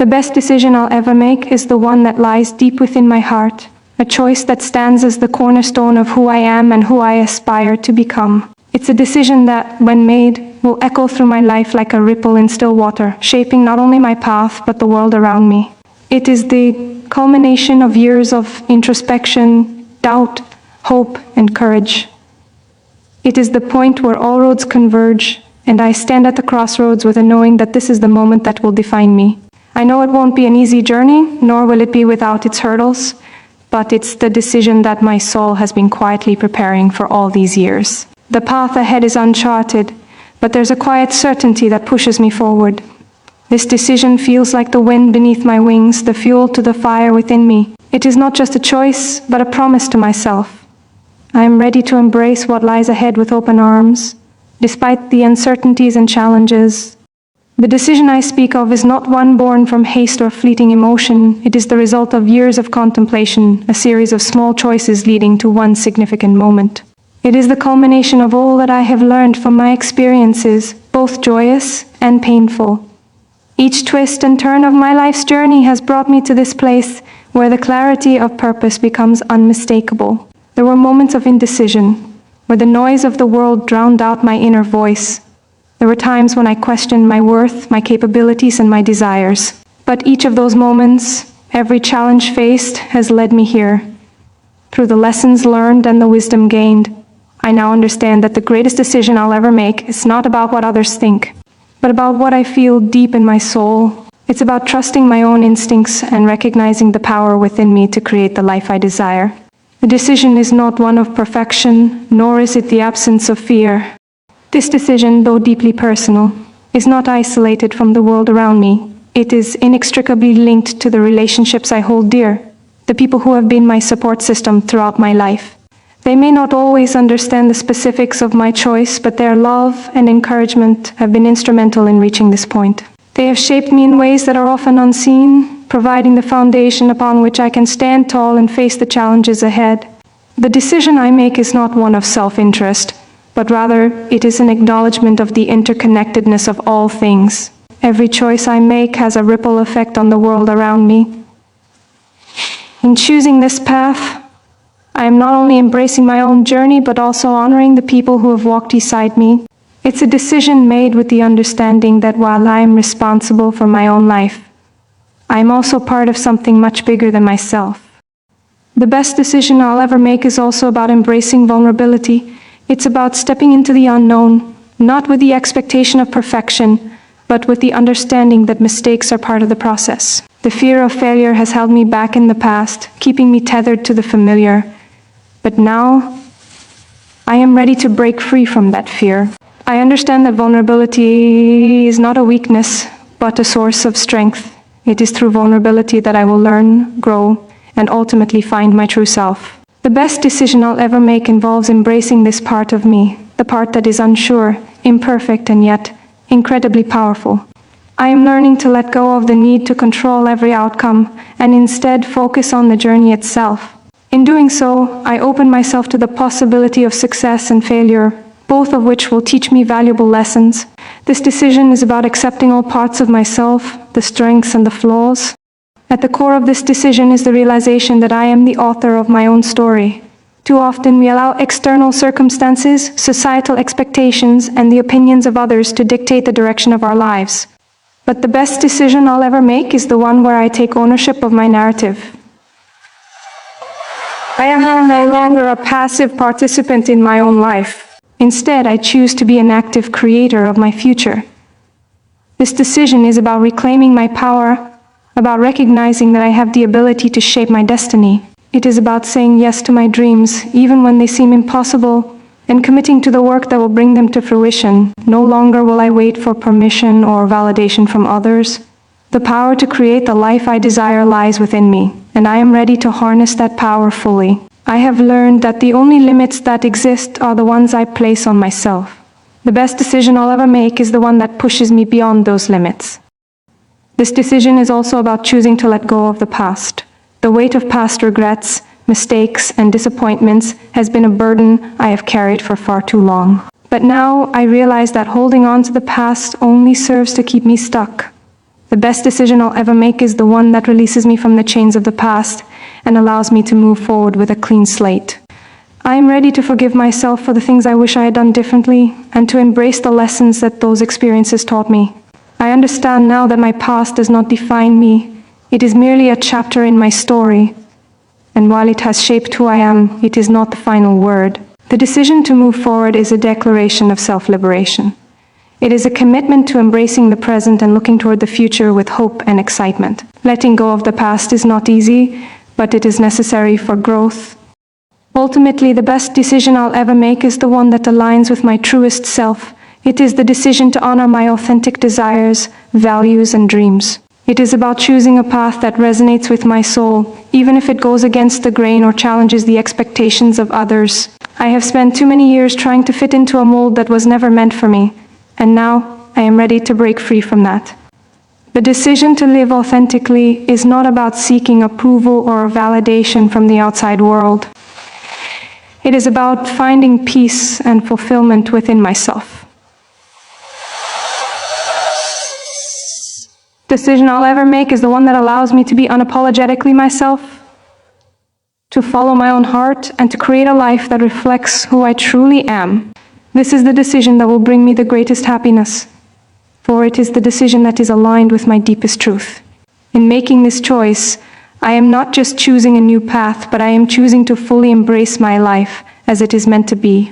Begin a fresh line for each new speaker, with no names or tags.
The best decision I'll ever make is the one that lies deep within my heart, a choice that stands as the cornerstone of who I am and who I aspire to become. It's a decision that, when made, will echo through my life like a ripple in still water, shaping not only my path but the world around me. It is the culmination of years of introspection, doubt, hope, and courage. It is the point where all roads converge, and I stand at the crossroads with a knowing that this is the moment that will define me. I know it won't be an easy journey, nor will it be without its hurdles, but it's the decision that my soul has been quietly preparing for all these years. The path ahead is uncharted, but there's a quiet certainty that pushes me forward. This decision feels like the wind beneath my wings, the fuel to the fire within me. It is not just a choice, but a promise to myself. I am ready to embrace what lies ahead with open arms, despite the uncertainties and challenges. The decision I speak of is not one born from haste or fleeting emotion. It is the result of years of contemplation, a series of small choices leading to one significant moment. It is the culmination of all that I have learned from my experiences, both joyous and painful. Each twist and turn of my life's journey has brought me to this place where the clarity of purpose becomes unmistakable. There were moments of indecision, where the noise of the world drowned out my inner voice. There were times when I questioned my worth, my capabilities, and my desires. But each of those moments, every challenge faced, has led me here. Through the lessons learned and the wisdom gained, I now understand that the greatest decision I'll ever make is not about what others think, but about what I feel deep in my soul. It's about trusting my own instincts and recognizing the power within me to create the life I desire. The decision is not one of perfection, nor is it the absence of fear. This decision, though deeply personal, is not isolated from the world around me. It is inextricably linked to the relationships I hold dear, the people who have been my support system throughout my life. They may not always understand the specifics of my choice, but their love and encouragement have been instrumental in reaching this point. They have shaped me in ways that are often unseen, providing the foundation upon which I can stand tall and face the challenges ahead. The decision I make is not one of self-interest, but rather it is an acknowledgement of the interconnectedness of all things. Every choice I make has a ripple effect on the world around me. In choosing this path, I am not only embracing my own journey, but also honoring the people who have walked beside me. It's a decision made with the understanding that while I am responsible for my own life, I am also part of something much bigger than myself. The best decision I'll ever make is also about embracing vulnerability. It's about stepping into the unknown, not with the expectation of perfection, but with the understanding that mistakes are part of the process. The fear of failure has held me back in the past, keeping me tethered to the familiar. But now, I am ready to break free from that fear. I understand that vulnerability is not a weakness, but a source of strength. It is through vulnerability that I will learn, grow, and ultimately find my true self. The best decision I'll ever make involves embracing this part of me, the part that is unsure, imperfect, and yet incredibly powerful. I am learning to let go of the need to control every outcome and instead focus on the journey itself. In doing so, I open myself to the possibility of success and failure, both of which will teach me valuable lessons. This decision is about accepting all parts of myself, the strengths and the flaws. At the core of this decision is the realization that I am the author of my own story. Too often we allow external circumstances, societal expectations, and the opinions of others to dictate the direction of our lives. But the best decision I'll ever make is the one where I take ownership of my narrative. I am no longer a passive participant in my own life. Instead, I choose to be an active creator of my future. This decision is about reclaiming my power, about recognizing that I have the ability to shape my destiny. It is about saying yes to my dreams, even when they seem impossible, and committing to the work that will bring them to fruition. No longer will I wait for permission or validation from others. The power to create the life I desire lies within me, and I am ready to harness that power fully. I have learned that the only limits that exist are the ones I place on myself. The best decision I'll ever make is the one that pushes me beyond those limits. This decision is also about choosing to let go of the past. The weight of past regrets, mistakes, and disappointments has been a burden I have carried for far too long. But now I realize that holding on to the past only serves to keep me stuck. The best decision I'll ever make is the one that releases me from the chains of the past and allows me to move forward with a clean slate. I am ready to forgive myself for the things I wish I had done differently and to embrace the lessons that those experiences taught me. I understand now that my past does not define me. It is merely a chapter in my story. And while it has shaped who I am, it is not the final word. The decision to move forward is a declaration of self-liberation. It is a commitment to embracing the present and looking toward the future with hope and excitement. Letting go of the past is not easy, but it is necessary for growth. Ultimately, the best decision I'll ever make is the one that aligns with my truest self. It is the decision to honor my authentic desires, values, and dreams. It is about choosing a path that resonates with my soul, even if it goes against the grain or challenges the expectations of others. I have spent too many years trying to fit into a mold that was never meant for me, and now I am ready to break free from that. The decision to live authentically is not about seeking approval or validation from the outside world. It is about finding peace and fulfillment within myself. The decision I'll ever make is the one that allows me to be unapologetically myself, to follow my own heart, and to create a life that reflects who I truly am. This is the decision that will bring me the greatest happiness, for it is the decision that is aligned with my deepest truth. In making this choice, I am not just choosing a new path, but I am choosing to fully embrace my life as it is meant to be.